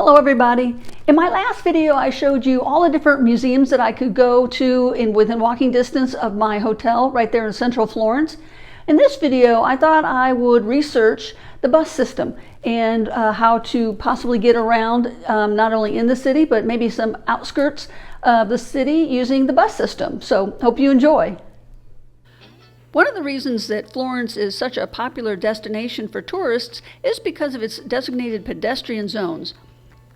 Hello everybody. In my last video I showed you all the different museums that I could go to within walking distance of my hotel right there in central Florence. In this video I thought I would research the bus system and how to possibly get around not only in the city but maybe some outskirts of the city using the bus system. So hope you enjoy. One of the reasons that Florence is such a popular destination for tourists is because of its designated pedestrian zones.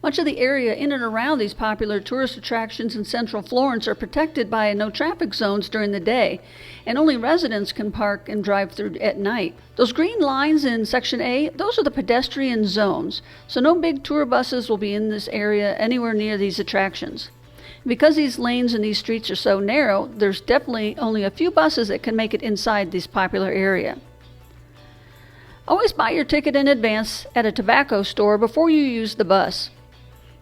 Much of the area in and around these popular tourist attractions in central Florence are protected by no-traffic zones during the day, and only residents can park and drive through at night. Those green lines in Section A, those are the pedestrian zones, so no big tour buses will be in this area anywhere near these attractions. Because these lanes and these streets are so narrow, there's definitely only a few buses that can make it inside this popular area. Always buy your ticket in advance at a tobacco store before you use the bus.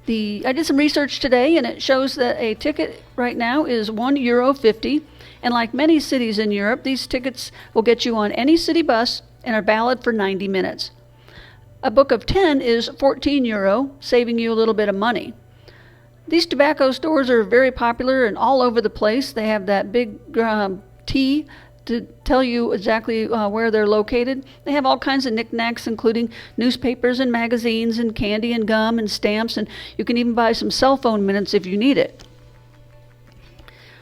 I did some research today and it shows that a ticket right now is €1.50, and like many cities in Europe, these tickets will get you on any city bus and are valid for 90 minutes. A book of 10 is €14, saving you a little bit of money. These tobacco stores are very popular and all over the place. They have that big T to tell you exactly where they're located. They have all kinds of knickknacks, including newspapers and magazines and candy and gum and stamps, and you can even buy some cell phone minutes if you need it.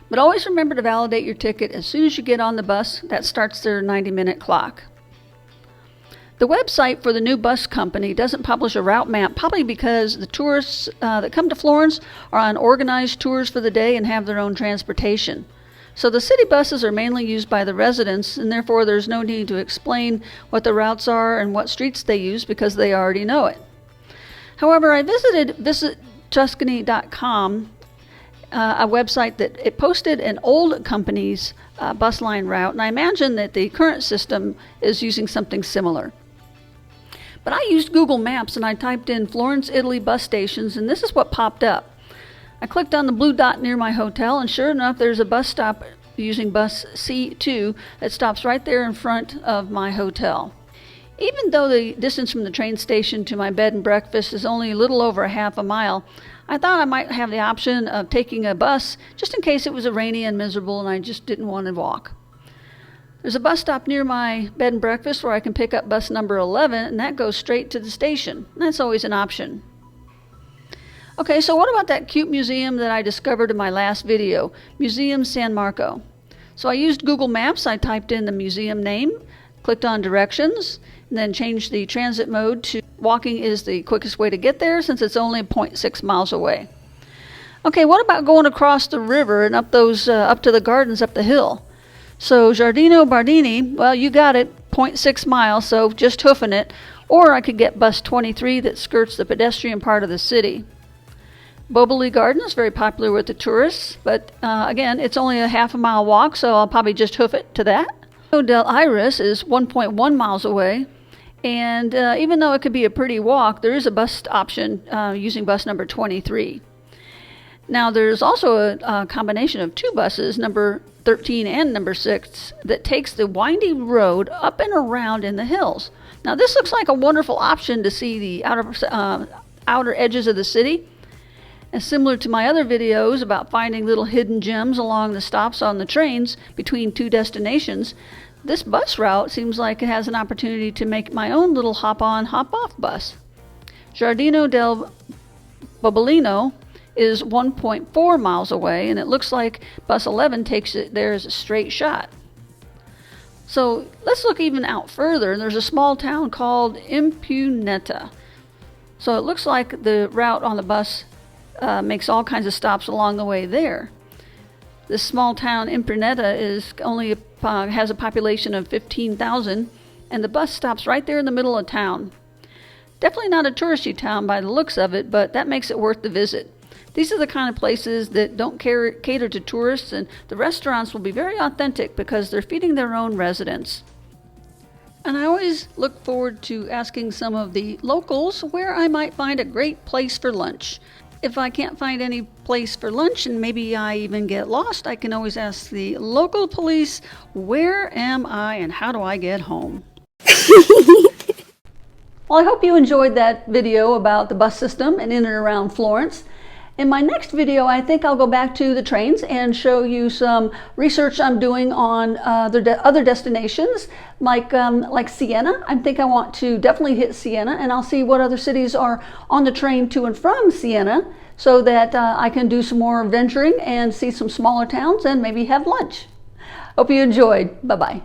But always remember to validate your ticket as soon as you get on the bus. That starts their 90-minute clock. The website for the new bus company doesn't publish a route map, probably because the tourists that come to Florence are on organized tours for the day and have their own transportation. So the city buses are mainly used by the residents, and therefore there's no need to explain what the routes are and what streets they use because they already know it. However, I visited visittuscany.com, a website that it posted an old company's bus line route, and I imagine that the current system is using something similar. But I used Google Maps and I typed in Florence, Italy bus stations, and this is what popped up. I clicked on the blue dot near my hotel, and sure enough, there's a bus stop using bus C2 that stops right there in front of my hotel. Even though the distance from the train station to my bed and breakfast is only a little over a half a mile, I thought I might have the option of taking a bus just in case it was rainy and miserable and I just didn't want to walk. There's a bus stop near my bed and breakfast where I can pick up bus number 11, and that goes straight to the station. That's always an option. Okay, so what about that cute museum that I discovered in my last video, Museum San Marco? So I used Google Maps. I typed in the museum name, clicked on directions, and then changed the transit mode to walking is the quickest way to get there since it's only 0.6 miles away. Okay, what about going across the river and up to the gardens up the hill? So Giardino Bardini, well, you got it, 0.6 miles, so just hoofing it, or I could get bus 23 that skirts the pedestrian part of the city. Boboli Gardens, very popular with the tourists, but again, it's only a half a mile walk, so I'll probably just hoof it to that. Del Iris is 1.1 miles away, and even though it could be a pretty walk, there is a bus option using bus number 23. Now, there's also a combination of two buses, number 13 and number 6, that takes the windy road up and around in the hills. Now, this looks like a wonderful option to see the outer edges of the city. And similar to my other videos about finding little hidden gems along the stops on the trains between two destinations, this bus route seems like it has an opportunity to make my own little hop-on, hop-off bus. Giardino del Bobolino is 1.4 miles away, and it looks like bus 11 takes it there as a straight shot. So let's look even out further. There's a small town called Impuneta. So it looks like the route on the bus makes all kinds of stops along the way there. This small town, Impuneta, has a population of 15,000, and the bus stops right there in the middle of town. Definitely not a touristy town by the looks of it, but that makes it worth the visit. These are the kind of places that don't cater to tourists, and the restaurants will be very authentic because they're feeding their own residents. And I always look forward to asking some of the locals where I might find a great place for lunch. If I can't find any place for lunch and maybe I even get lost, I can always ask the local police, where am I and how do I get home? Well, I hope you enjoyed that video about the bus system and in and around Florence. In my next video, I think I'll go back to the trains and show you some research I'm doing on other destinations, like Siena. I think I want to definitely hit Siena, and I'll see what other cities are on the train to and from Siena, so that I can do some more venturing and see some smaller towns and maybe have lunch. Hope you enjoyed. Bye-bye.